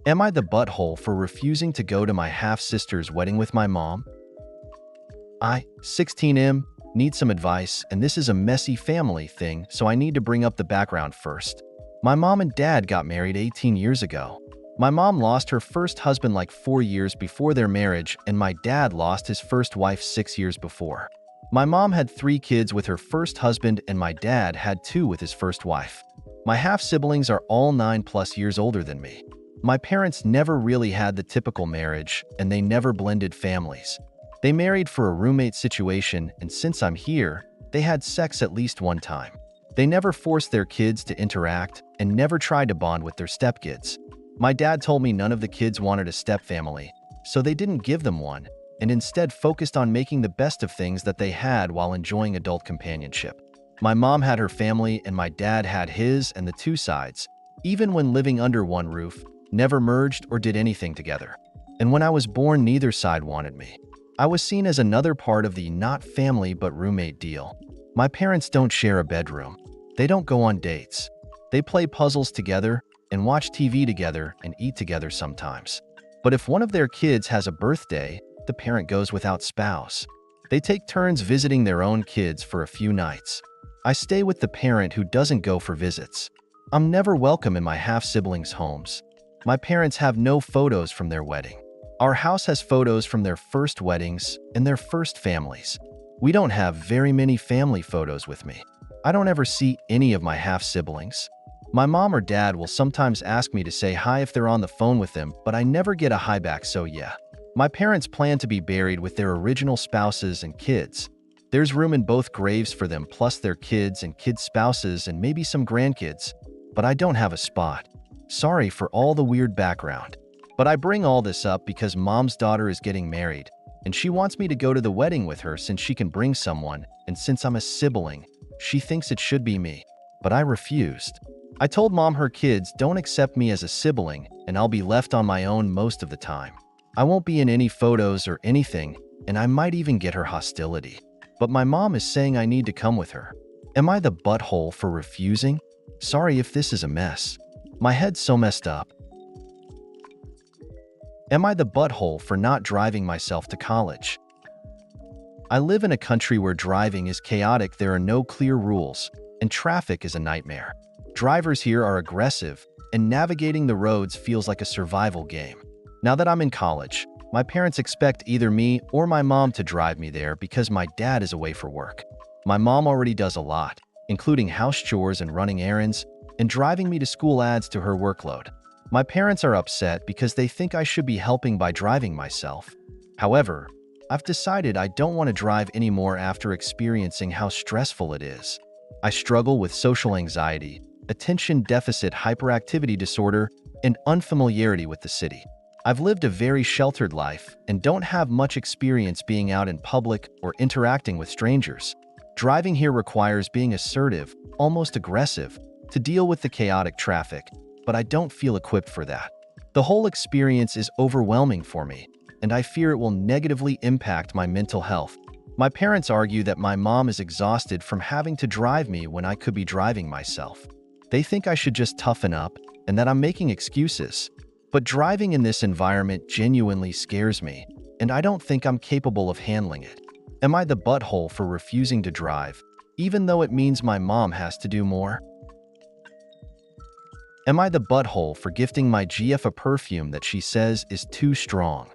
Am I the butthole for refusing to go to my half-sister's wedding with my mom? I, 16M, need some advice, and this is a messy family thing, so I need to bring up the background first. My mom and dad got married 18 years ago. My mom lost her first husband like 4 years before their marriage, and my dad lost his first wife 6 years before. My mom had 3 kids with her first husband, and my dad had 2 with his first wife. My half-siblings are all 9+ years older than me. My parents never really had the typical marriage, and they never blended families. They married for a roommate situation, and since I'm here, they had sex at least one time. They never forced their kids to interact and never tried to bond with their stepkids. My dad told me none of the kids wanted a stepfamily, so they didn't give them one, and instead focused on making the best of things that they had while enjoying adult companionship. My mom had her family and my dad had his, and the two sides, even when living under one roof, never merged or did anything together. And when I was born, neither side wanted me. I was seen as another part of the not family but roommate deal. My parents don't share a bedroom. They don't go on dates. They play puzzles together and watch TV together and eat together sometimes. But if one of their kids has a birthday, the parent goes without spouse. They take turns visiting their own kids for a few nights. I stay with the parent who doesn't go for visits. I'm never welcome in my half-siblings' homes. My parents have no photos from their wedding. Our house has photos from their first weddings and their first families. We don't have very many family photos with me. I don't ever see any of my half-siblings. My mom or dad will sometimes ask me to say hi if they're on the phone with them, but I never get a hi back, so yeah. My parents plan to be buried with their original spouses and kids. There's room in both graves for them, plus their kids and kids' spouses and maybe some grandkids, but I don't have a spot. Sorry for all the weird background. But I bring all this up because mom's daughter is getting married, and she wants me to go to the wedding with her since she can bring someone, and since I'm a sibling, she thinks it should be me. But I refused. I told mom her kids don't accept me as a sibling, and I'll be left on my own most of the time. I won't be in any photos or anything, and I might even get her hostility. But my mom is saying I need to come with her. Am I the butthole for refusing? Sorry if this is a mess. My head's so messed up. Am I the butthole for not driving myself to college? I live in a country where driving is chaotic. There are no clear rules, and traffic is a nightmare. Drivers here are aggressive, and navigating the roads feels like a survival game. Now that I'm in college, my parents expect either me or my mom to drive me there because my dad is away for work. My mom already does a lot, including house chores and running errands, and driving me to school adds to her workload. My parents are upset because they think I should be helping by driving myself. However, I've decided I don't want to drive anymore after experiencing how stressful it is. I struggle with social anxiety, attention deficit hyperactivity disorder, and unfamiliarity with the city. I've lived a very sheltered life and don't have much experience being out in public or interacting with strangers. Driving here requires being assertive, almost aggressive, to deal with the chaotic traffic, but I don't feel equipped for that. The whole experience is overwhelming for me, and I fear it will negatively impact my mental health. My parents argue that my mom is exhausted from having to drive me when I could be driving myself. They think I should just toughen up and that I'm making excuses. But driving in this environment genuinely scares me, and I don't think I'm capable of handling it. Am I the butthole for refusing to drive, even though it means my mom has to do more? Am I the butthole for gifting my GF a perfume that she says is too strong?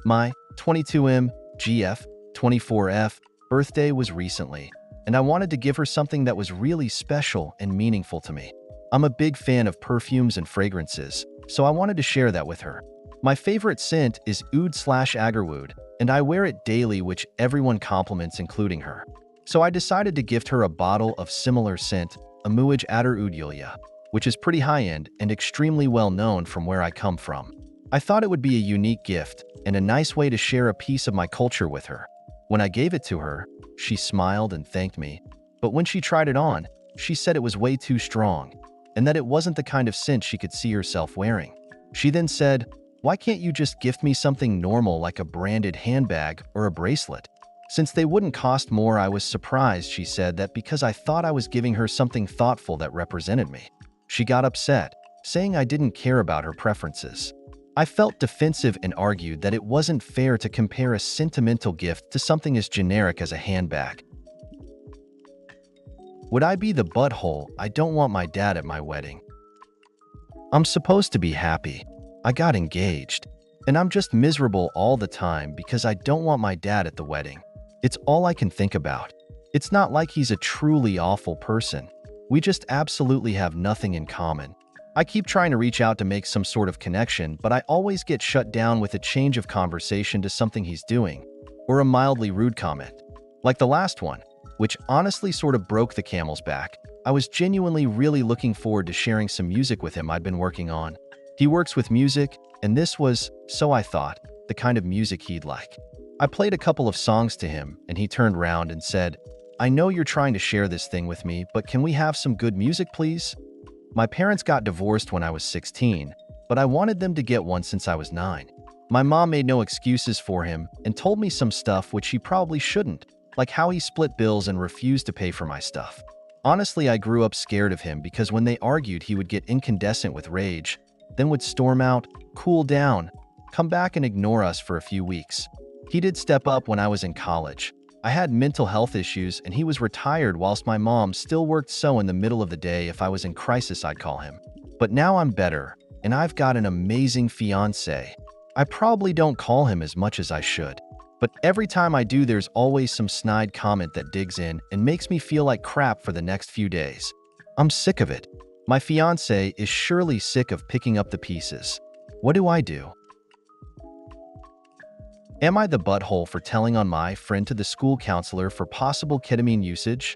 My 22M, GF, 24F birthday was recently, and I wanted to give her something that was really special and meaningful to me. I'm a big fan of perfumes and fragrances, so I wanted to share that with her. My favorite scent is Oud/Agarwood, and I wear it daily, which everyone compliments, including her. So I decided to gift her a bottle of similar scent, Amuaj Adar Oud Yulia, which is pretty high-end and extremely well-known from where I come from. I thought it would be a unique gift and a nice way to share a piece of my culture with her. When I gave it to her, she smiled and thanked me, but when she tried it on, she said it was way too strong, and that it wasn't the kind of scent she could see herself wearing. She then said, "Why can't you just gift me something normal like a branded handbag or a bracelet?" Since they wouldn't cost more, I was surprised she said that because I thought I was giving her something thoughtful that represented me. She got upset, saying I didn't care about her preferences. I felt defensive and argued that it wasn't fair to compare a sentimental gift to something as generic as a handbag. Would I be the butthole? I don't want my dad at my wedding. I'm supposed to be happy. I got engaged. And I'm just miserable all the time because I don't want my dad at the wedding. It's all I can think about. It's not like he's a truly awful person. We just absolutely have nothing in common. I keep trying to reach out to make some sort of connection, but I always get shut down with a change of conversation to something he's doing, or a mildly rude comment. Like the last one, which honestly sort of broke the camel's back. I was genuinely really looking forward to sharing some music with him I'd been working on. He works with music, and this was, so I thought, the kind of music he'd like. I played a couple of songs to him, and he turned round and said, "I know you're trying to share this thing with me, but can we have some good music, please?" My parents got divorced when I was 16, but I wanted them to get one since I was 9. My mom made no excuses for him and told me some stuff which he probably shouldn't, like how he split bills and refused to pay for my stuff. Honestly, I grew up scared of him because when they argued, he would get incandescent with rage, then would storm out, cool down, come back and ignore us for a few weeks. He did step up when I was in college. I had mental health issues and he was retired whilst my mom still worked, so in the middle of the day if I was in crisis I'd call him. But now I'm better and I've got an amazing fiance. I probably don't call him as much as I should, but every time I do there's always some snide comment that digs in and makes me feel like crap for the next few days. I'm sick of it. My fiance is surely sick of picking up the pieces. What do I do? Am I the butthole for telling on my friend to the school counselor for possible ketamine usage?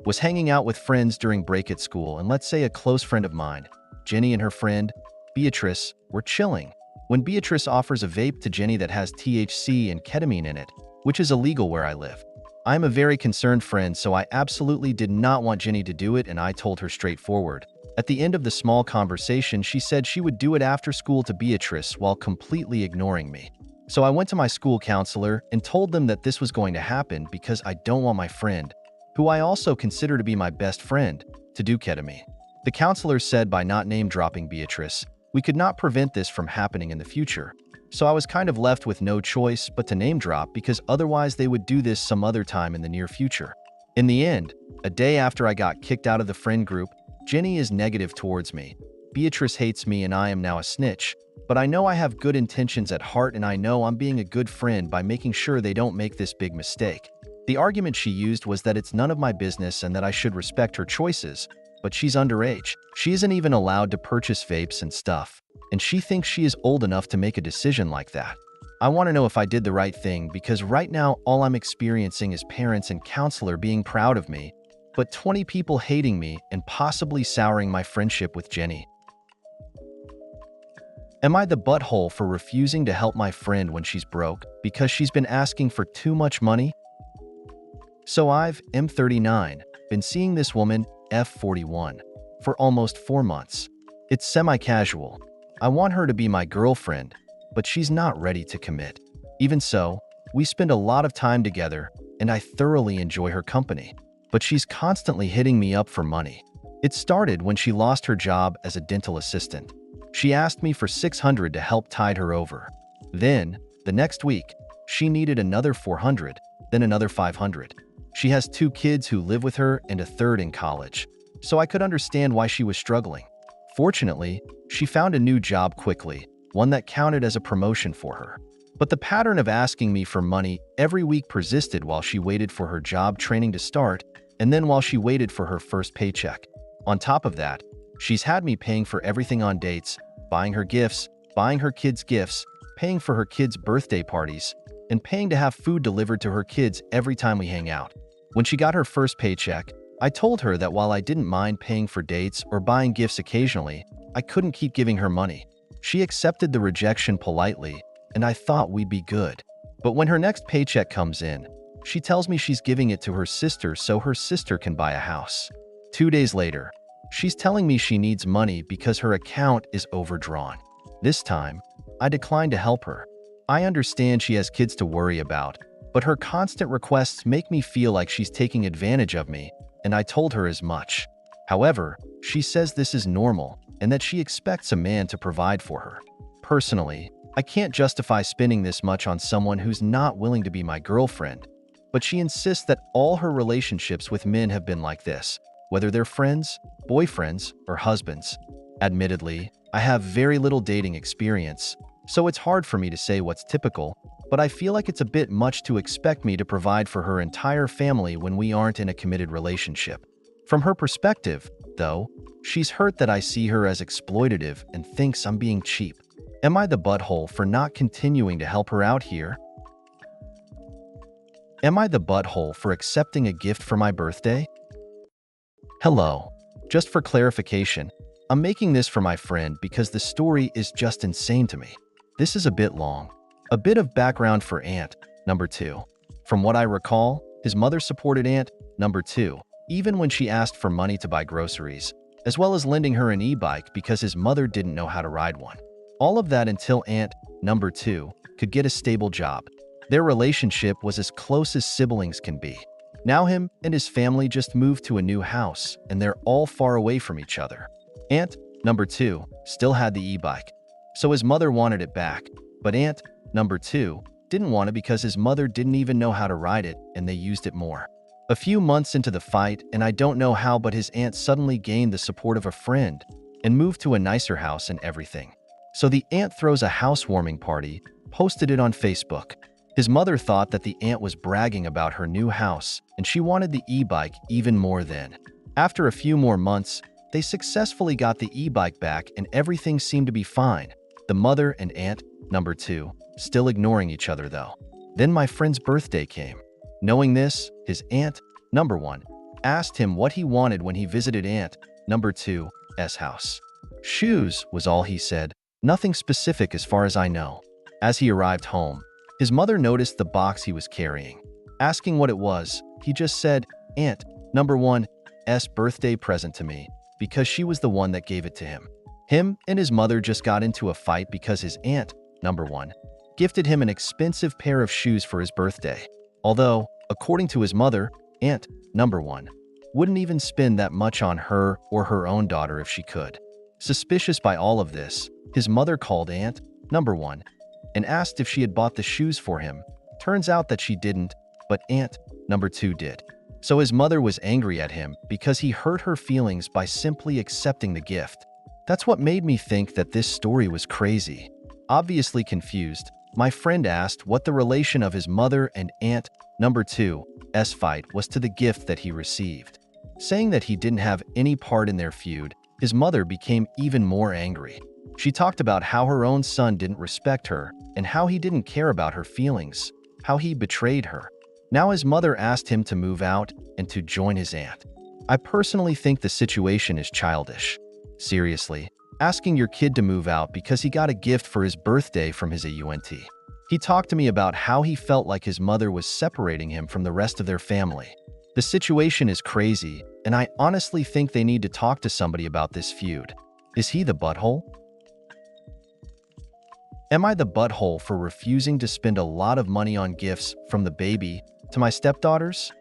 Was hanging out with friends during break at school, and let's say a close friend of mine, Jenny, and her friend, Beatrice, were chilling, when Beatrice offers a vape to Jenny that has THC and ketamine in it, which is illegal where I live. I'm a very concerned friend, so I absolutely did not want Jenny to do it, and I told her straightforward. At the end of the small conversation, she said she would do it after school to Beatrice while completely ignoring me. So I went to my school counselor and told them that this was going to happen because I don't want my friend, who I also consider to be my best friend, to do ketamine. The counselor said by not name-dropping Beatrice, we could not prevent this from happening in the future. So I was kind of left with no choice but to name-drop because otherwise they would do this some other time in the near future. In the end, a day after I got kicked out of the friend group, Jenny is negative towards me. Beatrice hates me and I am now a snitch. But I know I have good intentions at heart, and I know I'm being a good friend by making sure they don't make this big mistake. The argument she used was that it's none of my business and that I should respect her choices, but she's underage. She isn't even allowed to purchase vapes and stuff, and she thinks she is old enough to make a decision like that. I want to know if I did the right thing because right now all I'm experiencing is parents and counselor being proud of me, but 20 people hating me and possibly souring my friendship with Jenny. Am I the butthole for refusing to help my friend when she's broke because she's been asking for too much money? So I've, M39, been seeing this woman, F41, for almost 4 months. It's semi-casual. I want her to be my girlfriend, but she's not ready to commit. Even so, we spend a lot of time together, and I thoroughly enjoy her company. But she's constantly hitting me up for money. It started when she lost her job as a dental assistant. She asked me for $600 to help tide her over. Then, the next week, she needed another $400, then another $500. She has 2 kids who live with her and a third in college, so I could understand why she was struggling. Fortunately, she found a new job quickly, one that counted as a promotion for her. But the pattern of asking me for money every week persisted while she waited for her job training to start, and then while she waited for her first paycheck. On top of that, she's had me paying for everything on dates, buying her gifts, buying her kids gifts, paying for her kids' birthday parties, and paying to have food delivered to her kids every time we hang out. When she got her first paycheck, I told her that while I didn't mind paying for dates or buying gifts occasionally, I couldn't keep giving her money. She accepted the rejection politely, and I thought we'd be good. But when her next paycheck comes in, she tells me she's giving it to her sister so her sister can buy a house. 2 days later, she's telling me she needs money because her account is overdrawn. This time, I decline to help her. I understand she has kids to worry about, but her constant requests make me feel like she's taking advantage of me, and I told her as much. However, she says this is normal, and that she expects a man to provide for her. Personally, I can't justify spending this much on someone who's not willing to be my girlfriend, but she insists that all her relationships with men have been like this, whether they're friends, boyfriends, or husbands. Admittedly, I have very little dating experience, so it's hard for me to say what's typical, but I feel like it's a bit much to expect me to provide for her entire family when we aren't in a committed relationship. From her perspective, though, she's hurt that I see her as exploitative and thinks I'm being cheap. Am I the butthole for not continuing to help her out here? Am I the butthole for accepting a gift for my birthday? Hello. Just for clarification, I'm making this for my friend because the story is just insane to me. This is a bit long. A bit of background for Aunt number 2. From what I recall, his mother supported Aunt number 2, even when she asked for money to buy groceries, as well as lending her an e-bike because his mother didn't know how to ride one. All of that until Aunt number 2 could get a stable job. Their relationship was as close as siblings can be. Now him and his family just moved to a new house, and they're all far away from each other. Aunt number 2 still had the e-bike, so his mother wanted it back, but Aunt number 2 didn't want it because his mother didn't even know how to ride it and they used it more. A few months into the fight, and I don't know how, but his aunt suddenly gained the support of a friend and moved to a nicer house and everything. So the aunt throws a housewarming party, posted it on Facebook. His mother thought that the aunt was bragging about her new house, and she wanted the e-bike even more then. After a few more months, they successfully got the e-bike back and everything seemed to be fine. The mother and Aunt number 2 still ignoring each other though. Then my friend's birthday came. Knowing this, his Aunt number 1 asked him what he wanted when he visited Aunt number 2's house. Shoes was all he said, nothing specific as far as I know. As he arrived home, his mother noticed the box he was carrying. Asking what it was, he just said, Aunt number 1's birthday present to me, because she was the one that gave it to him. Him and his mother just got into a fight because his Aunt number 1 gifted him an expensive pair of shoes for his birthday. Although, according to his mother, Aunt number 1 wouldn't even spend that much on her or her own daughter if she could. Suspicious by all of this, his mother called Aunt number 1 and asked if she had bought the shoes for him. Turns out that she didn't, but Aunt number 2 did. So his mother was angry at him because he hurt her feelings by simply accepting the gift. That's what made me think that this story was crazy. Obviously confused, my friend asked what the relation of his mother and Aunt number 2's fight was to the gift that he received. Saying that he didn't have any part in their feud, his mother became even more angry. She talked about how her own son didn't respect her and how he didn't care about her feelings, how he betrayed her. Now his mother asked him to move out and to join his aunt. I personally think the situation is childish. Seriously, asking your kid to move out because he got a gift for his birthday from his aunt. He talked to me about how he felt like his mother was separating him from the rest of their family. The situation is crazy, and I honestly think they need to talk to somebody about this feud. Is he the butthole? Am I the butthole for refusing to spend a lot of money on gifts from the baby to my stepdaughters?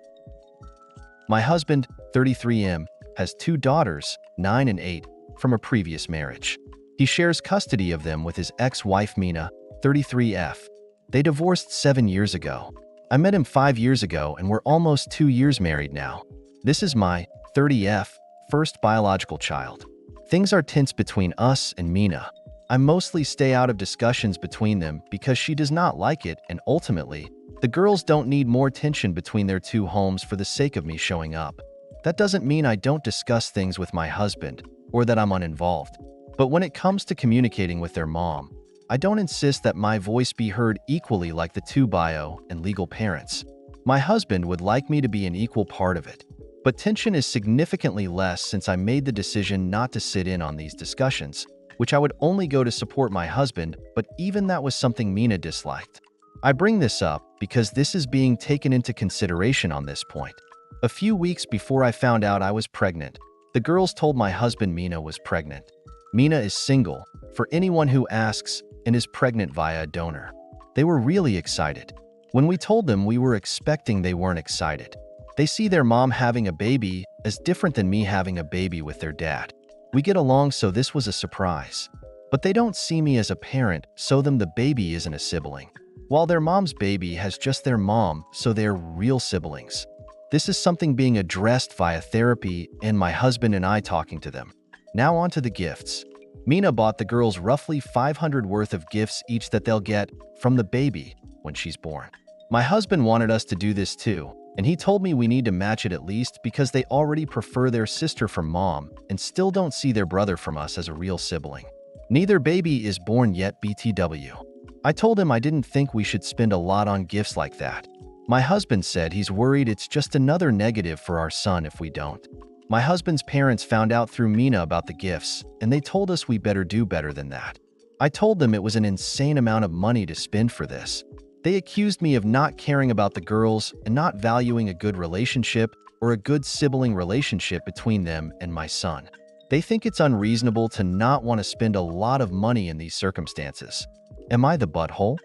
My husband, 33M, has 2 daughters, 9 and 8, from a previous marriage. He shares custody of them with his ex-wife Mina, 33F. They divorced 7 years ago. I met him 5 years ago and we're almost 2 years married now. This is my, 30F, first biological child. Things are tense between us and Mina. I mostly stay out of discussions between them because she does not like it, and ultimately, the girls don't need more tension between their 2 homes for the sake of me showing up. That doesn't mean I don't discuss things with my husband or that I'm uninvolved. But when it comes to communicating with their mom, I don't insist that my voice be heard equally like the 2 bio and legal parents. My husband would like me to be an equal part of it. But tension is significantly less since I made the decision not to sit in on these discussions, which I would only go to support my husband, but even that was something Mina disliked. I bring this up because this is being taken into consideration on this point. A few weeks before I found out I was pregnant, the girls told my husband Mina was pregnant. Mina is single, for anyone who asks, and is pregnant via a donor. They were really excited. When we told them we were expecting, they weren't excited. They see their mom having a baby as different than me having a baby with their dad. We get along, so this was a surprise. But they don't see me as a parent, so them the baby isn't a sibling. While their mom's baby has just their mom, so they're real siblings. This is something being addressed via therapy and my husband and I talking to them. Now on to the gifts. Mina bought the girls roughly 500 worth of gifts each that they'll get from the baby when she's born. My husband wanted us to do this too, and he told me we need to match it at least because they already prefer their sister from mom and still don't see their brother from us as a real sibling. Neither baby is born yet, BTW. I told him I didn't think we should spend a lot on gifts like that. My husband said he's worried it's just another negative for our son if we don't. My husband's parents found out through Mina about the gifts, and they told us we better do better than that. I told them it was an insane amount of money to spend for this. They accused me of not caring about the girls and not valuing a good relationship or a good sibling relationship between them and my son. They think it's unreasonable to not want to spend a lot of money in these circumstances. Am I the butthole?